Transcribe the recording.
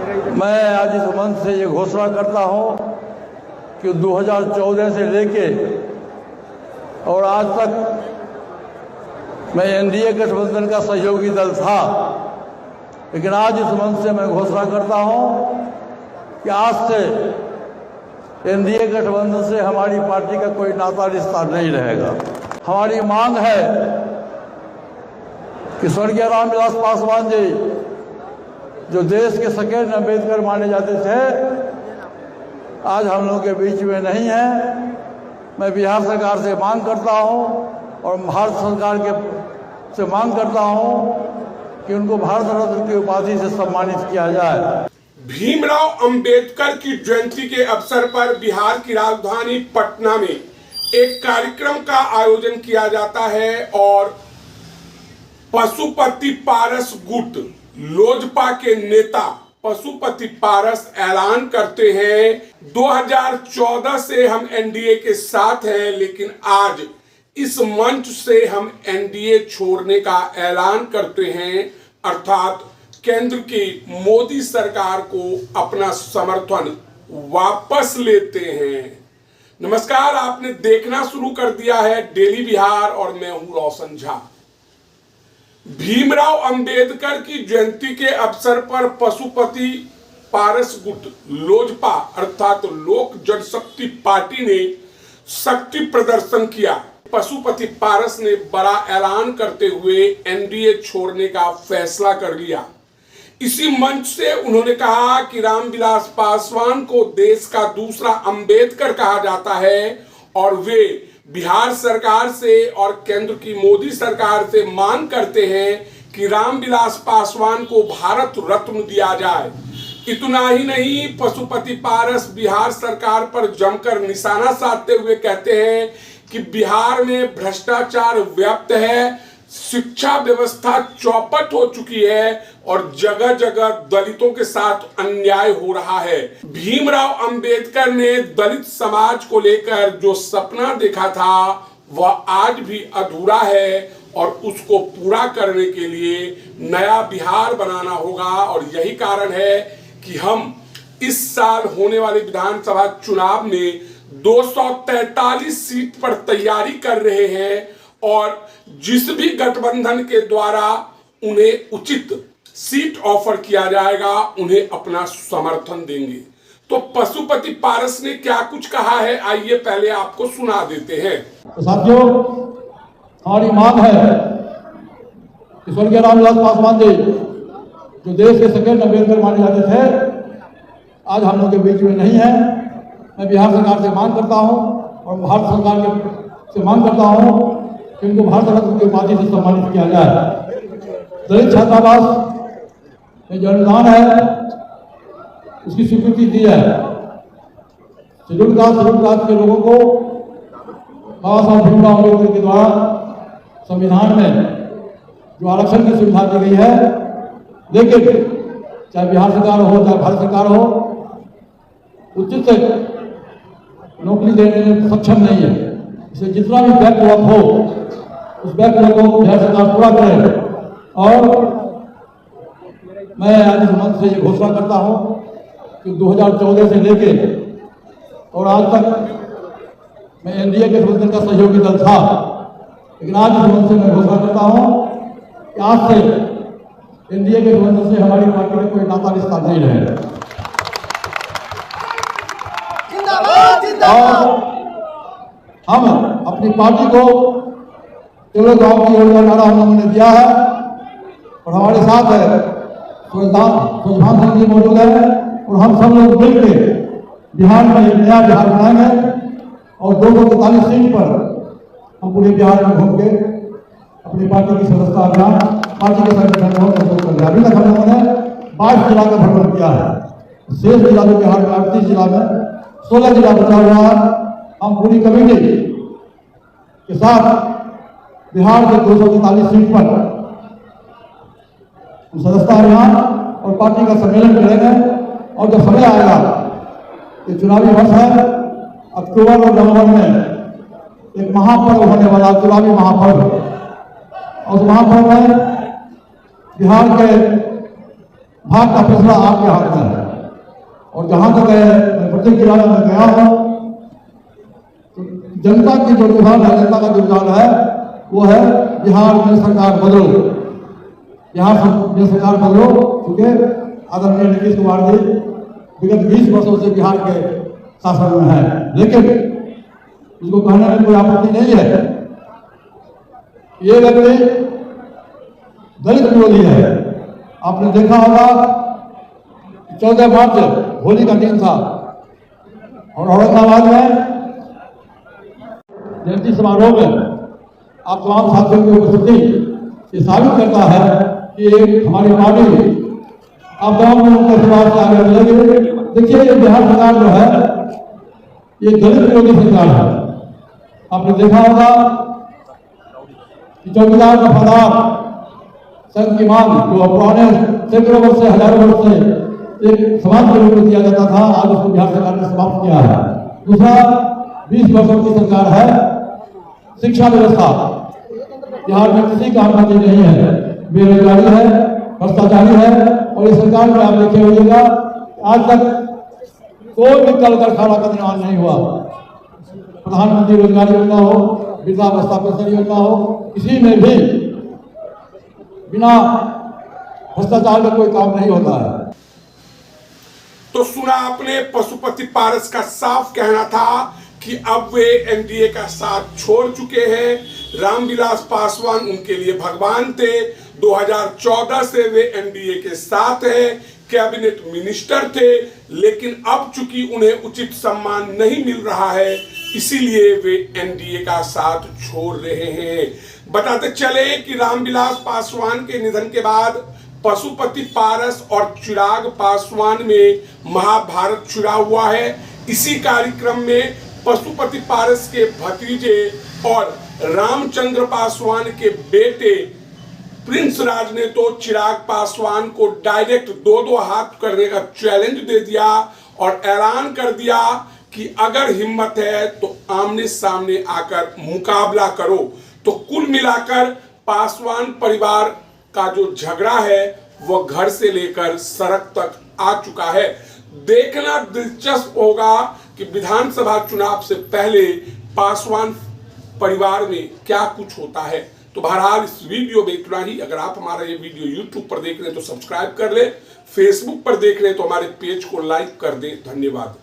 मैं आज इस मंच से ये घोषणा करता हूँ कि 2014 से लेके और आज तक मैं एनडीए गठबंधन का सहयोगी दल था, लेकिन आज इस मंच से मैं घोषणा करता हूँ कि आज से एनडीए गठबंधन से हमारी पार्टी का कोई नाता रिश्ता नहीं रहेगा। हमारी मांग है कि स्वर्गीय रामविलास पासवान जी, जो देश के सेकेंड अम्बेडकर माने जाते थे, आज हम लोगों के बीच में नहीं है। मैं बिहार सरकार से मांग करता हूं और भारत सरकार से मांग करता हूं कि उनको भारत रत्न की उपाधि से सम्मानित किया जाए। भीमराव अंबेडकर की जयंती के अवसर पर बिहार की राजधानी पटना में एक कार्यक्रम का आयोजन किया जाता है और पशुपति पारस गुट लोजपा के नेता पशुपति पारस ऐलान करते हैं 2014 से हम एनडीए के साथ हैं, लेकिन आज इस मंच से हम एनडीए छोड़ने का ऐलान करते हैं, अर्थात केंद्र की मोदी सरकार को अपना समर्थन वापस लेते हैं। नमस्कार, आपने देखना शुरू कर दिया है डेली बिहार और मैं हूं रोशन झा। भीमराव अंबेडकर की जयंती के अवसर पर पशुपति पारस गुट लोजपा अर्थात लोक जनशक्ति पार्टी ने शक्ति प्रदर्शन किया। पशुपति पारस ने बड़ा ऐलान करते हुए एनडीए छोड़ने का फैसला कर लिया। इसी मंच से उन्होंने कहा कि रामविलास पासवान को देश का दूसरा अंबेडकर कहा जाता है और वे बिहार सरकार से और केंद्र की मोदी सरकार से मांग करते हैं कि रामविलास पासवान को भारत रत्न दिया जाए। इतना ही नहीं, पशुपति पारस बिहार सरकार पर जमकर निशाना साधते हुए कहते हैं कि बिहार में भ्रष्टाचार व्याप्त है, शिक्षा व्यवस्था चौपट हो चुकी है और जगह जगह दलितों के साथ अन्याय हो रहा है। भीमराव अंबेडकर ने दलित समाज को लेकर जो सपना देखा था वह आज भी अधूरा है और उसको पूरा करने के लिए नया बिहार बनाना होगा। और यही कारण है कि हम इस साल होने वाले विधानसभा चुनाव में 243 सीट पर तैयारी कर रहे हैं और जिस भी गठबंधन के द्वारा उन्हें उचित सीट ऑफर किया जाएगा उन्हें अपना समर्थन देंगे। तो पशुपति पारस ने क्या कुछ कहा है, आइए पहले आपको सुना देते हैं। तो साथियों, हमारी मांग है कि स्वर्गीय रामविलास पासवान जी, जो देश के सेकेंड अम्बेडकर माने जाते थे, आज हम लोग के बीच में नहीं है। मैं बिहार सरकार से मांग करता हूं और भारत सरकार से मांग करता हूं कि उनको भारत रत्न की उपाधि से सम्मानित किया जाए। दलित छात्रावास में जो अनुदान है उसकी स्वीकृति दी है। शेड्यूल कास्ट के लोगों को बाबा साहब भीमराव अम्बेडकर के द्वारा संविधान में जो आरक्षण की सुविधा दी गई है, लेकिन चाहे बिहार सरकार हो चाहे भारत सरकार हो, उचित नौकरी देने में सक्षम नहीं है। इसलिए जितना भी बैकलॉग हो उस बैकलॉग को बिहार सरकार पूरा करे। और मैं आज इस मंच से ये घोषणा करता हूं कि 2014 से लेके और आज तक मैं एनडीए गठबंधन का सहयोगी दल था, लेकिन आज इस मंच से मैं घोषणा करता हूं कि आज से एनडीए गठबंधन से हमारी पार्टी में कोई नाता रिश्ता नहीं रहेगा। और हम अपनी पार्टी को चलो गांव की योजना नारा हम लोगों ने दिया है और हमारे साथ है सुधान सिंह जी मौजूद है और हम सब लोग मिलकर बिहार में एक नया बिहार बनाएंगे और 243 सीट पर हम पूरे बिहार में घूम के अपनी पार्टी की सदस्यता अभियान, पार्टी के संगठन को मजबूत कर दिया। अभी तक हम लोगों ने 22 जिला का भ्रमण किया है। शेष जिला में बिहार में 38 जिला में 16 जिला बचा हुआ है। हम पूरी कमेटी के साथ बिहार के 243 सीट पर सदस्यता अभियान और पार्टी का सम्मेलन करेंगे और जब समय आएगा, ये चुनावी वर्ष है, अक्टूबर और नवंबर में एक महापर्व होने वाला, चुनावी महापर्व, और उस महापर्व में बिहार के भाग का फैसला आपके हाथ में है। और जहां तक है, मैं प्रत्येक जिला में गया हूं, तो जनता की जो रुझान है, जनता का जो रुझान है वो है बिहार में सरकार बदलो, बिहार में सरकार बदलो। क्योंकि आदरणीय नीतीश कुमार जी विगत 20 वर्षों से बिहार के शासन में है, लेकिन इसको कहने में कोई आपत्ति नहीं है। ये व्यक्ति दलित विरोधी है। आपने देखा होगा 14 मार्च होली का दिन था और औरंगाबाद में जयंती समारोह में आप तमाम साथियों की उपस्थिति ये साबित करता है कि हमारी पार्टी आप तमाम लोगों के समाज से आगे बढ़ेगी। देखिए, ये बिहार सरकार जो है ये दलित विरोधी सरकार है। आपने देखा होगा कि चौकीदार वफादार संघ की मांग जो पुराने सैकड़ों वर्ष से, हजारों वर्ष से एक समाज के रूप में किया जाता था, आज उसको बिहार सरकार ने समाप्त किया है। दूसरा, 20 वर्षों की सरकार है। शिक्षा व्यवस्था बिहार में किसी काम का चीज नहीं है, बेरोजगारी है, भ्रष्टाचारी है। और इस सरकार में आप देखे होइएगा आज तक कोई भी कल कारखाना का निर्माण नहीं हुआ। प्रधानमंत्री रोजगार योजना हो, वृद्धावस्था पेंशन योजना हो, किसी में भी बिना भ्रष्टाचार का कोई काम नहीं होता है। तो सुना आपने, पशुपति पारस का साफ कहना था कि अब वे एनडीए का साथ छोड़ चुके हैं। रामविलास पासवान उनके लिए भगवान थे। 2014 से वे एनडीए के साथ हैं, कैबिनेट मिनिस्टर थे, लेकिन अब चूंकि उन्हें उचित सम्मान नहीं मिल रहा है, इसीलिए वे एनडीए का साथ छोड़ रहे हैं। बताते चले कि रामविलास पासवान के निधन के बाद पशुपति पारस और चिराग पासवान में महाभारत छिड़ा हुआ है। इसी कार्यक्रम में पशुपति पारस के भतीजे और रामचंद्र पासवान के बेटे प्रिंस राज ने तो चिराग पासवान को डायरेक्ट 2-2 हाथ करने का चैलेंज दे दिया और ऐलान कर दिया कि अगर हिम्मत है तो आमने सामने आकर मुकाबला करो। तो कुल मिलाकर पासवान परिवार का जो झगड़ा है वह घर से लेकर सड़क तक आ चुका है। देखना दिलचस्प होगा कि विधानसभा चुनाव से पहले पासवान परिवार में क्या कुछ होता है। तो बहरहाल इस वीडियो में इतना ही। अगर आप हमारा ये वीडियो YouTube पर देख रहे हैं तो सब्सक्राइब कर ले, Facebook पर देख रहे हैं तो हमारे पेज को लाइक कर दें। धन्यवाद।